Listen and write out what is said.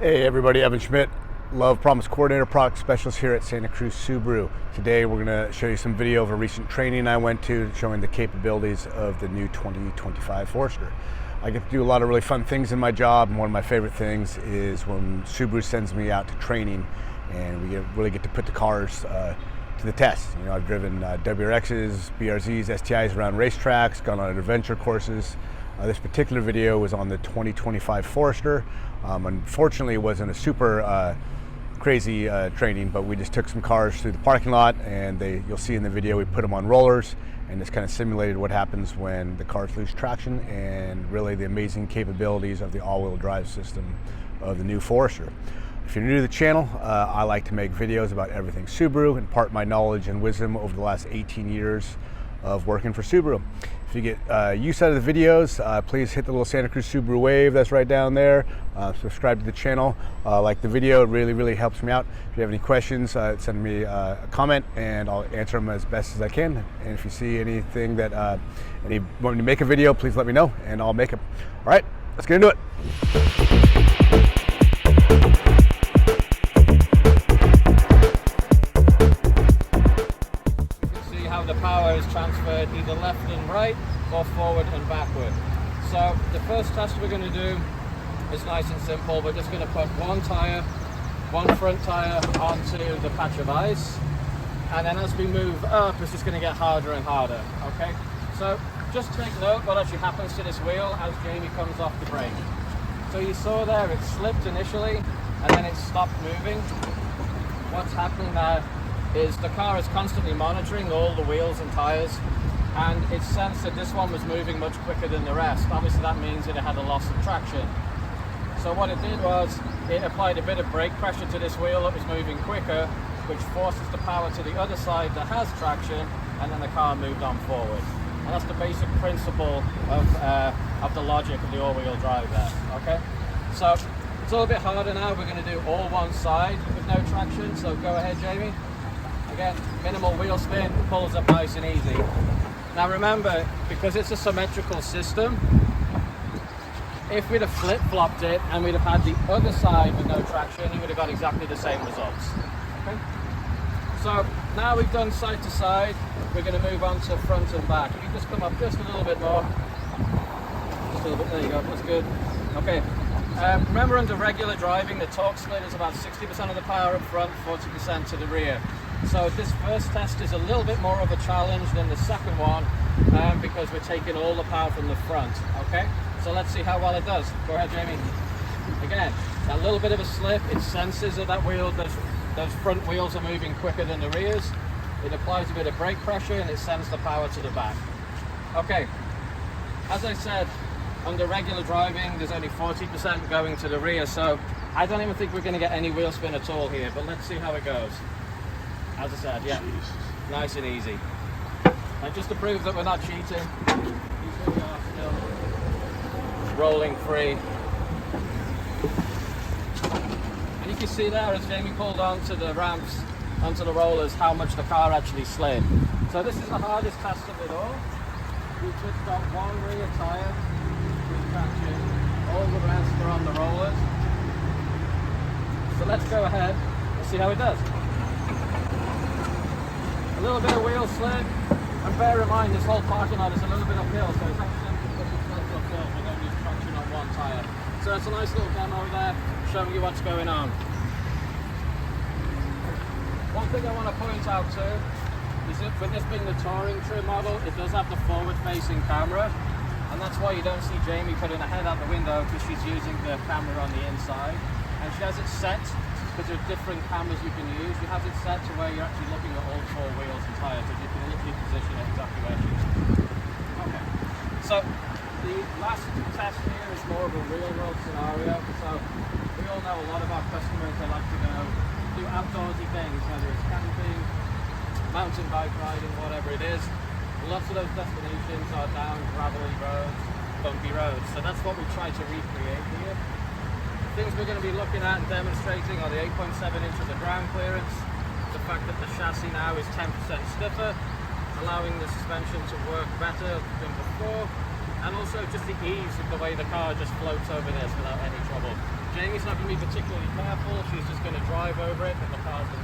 Hey everybody, Evan Schmidt, Love Promise Coordinator, Product Specialist here at Santa Cruz Subaru. Today we're going to show you some video of a recent training I went to showing the capabilities of the new 2025 Forester. I get to do a lot of really fun things in my job, and one of my favorite things is when Subaru sends me out to training and we really get to put the cars to the test. You know, I've driven WRXs, BRZs, STIs around racetracks, gone on adventure courses. This particular video was on the 2025 Forester. Unfortunately, it wasn't a super crazy training, but we just took some cars through the parking lot, and you'll see in the video we put them on rollers and just kind of simulated what happens when the cars lose traction and really the amazing capabilities of the all-wheel drive system of the new Forester. If you're new to the channel, I like to make videos about everything Subaru, impart my knowledge and wisdom over the last 18 years of working for Subaru. If you get use out of the videos, please hit the little Santa Cruz Subaru wave that's right down there. Subscribe to the channel, like the video. It really helps me out. If you have any questions, send me a comment and I'll answer them as best as I can. And if you see anything that want me to make a video, please let me know and I'll make it. All right, let's get into it. The power is transferred either left and right or forward and backward. So the first test we're going to do is nice and simple. We're just going to put one front tire onto the patch of ice, and then as we move up it's just going to get harder and harder. Okay, so just take note what actually happens to this wheel as Jamie comes off the brake. So you saw there it slipped initially and then it stopped moving. What's happening there is the car is constantly monitoring all the wheels and tires, and it sensed that this one was moving much quicker than the rest. Obviously that means that it had a loss of traction. So what it did was it applied a bit of brake pressure to this wheel that was moving quicker, which forces the power to the other side that has traction, and then the car moved on forward. And that's the basic principle of the logic of the all-wheel drive there. Okay, so it's a little bit harder now. We're going to do all one side with no traction, so go ahead Jamie. Again, minimal wheel spin, pulls up nice and easy. Now remember, because it's a symmetrical system, if we'd have flip-flopped it and we'd have had the other side with no traction, you would have got exactly the same results. Okay? So now we've done side to side, we're going to move on to front and back. If you just come up just a little bit more. Just a little bit, there you go, that's good. Okay. Remember, under regular driving, the torque split is about 60% of the power up front, 40% to the rear. So this first test is a little bit more of a challenge than the second one because we're taking all the power from the front. Okay, so let's see how well it does. Go ahead, Jamie. Again, a little bit of a slip. It senses that those front wheels are moving quicker than the rears. It applies a bit of brake pressure and it sends the power to the back. Okay, as I said, under regular driving, there's only 40% going to the rear, so I don't even think we're going to get any wheel spin at all here, but let's see how it goes. As I said, yeah, Jesus. Nice and easy. And just to prove that we're not cheating, we are still rolling free. And you can see there as Jamie pulled onto the ramps, onto the rollers, how much the car actually slid. So this is the hardest test of it all. We've just got one rear tire with traction, all the rest are on the rollers. So let's go ahead and see how it does. A little bit of wheel slip, and bear in mind this whole parking lot is a little bit uphill, so it's actually uphill, we don't use traction on one tyre. So it's a nice little demo there, showing you what's going on. One thing I want to point out too, is that with this being the touring trim model, it does have the forward-facing camera, and that's why you don't see Jamie putting her head out the window, because she's using the camera on the inside, and she has it set. Because there are different cameras you can use, you have it set to where you're actually looking at all four wheels and tyres, so you can literally position it exactly where she is. Okay, so the last test here is more of a real-world scenario. So we all know a lot of our customers, they like to go do outdoorsy things, whether it's camping, mountain bike riding, whatever it is. Lots of those destinations are down gravelly roads, bumpy roads, so that's what we try to recreate here. Things we're going to be looking at and demonstrating are the 8.7 inches of ground clearance, the fact that the chassis now is 10% stiffer, allowing the suspension to work better than before, and also just the ease of the way the car just floats over this without any trouble. Jamie's not going to be particularly careful. She's just going to drive over it, and the car's going to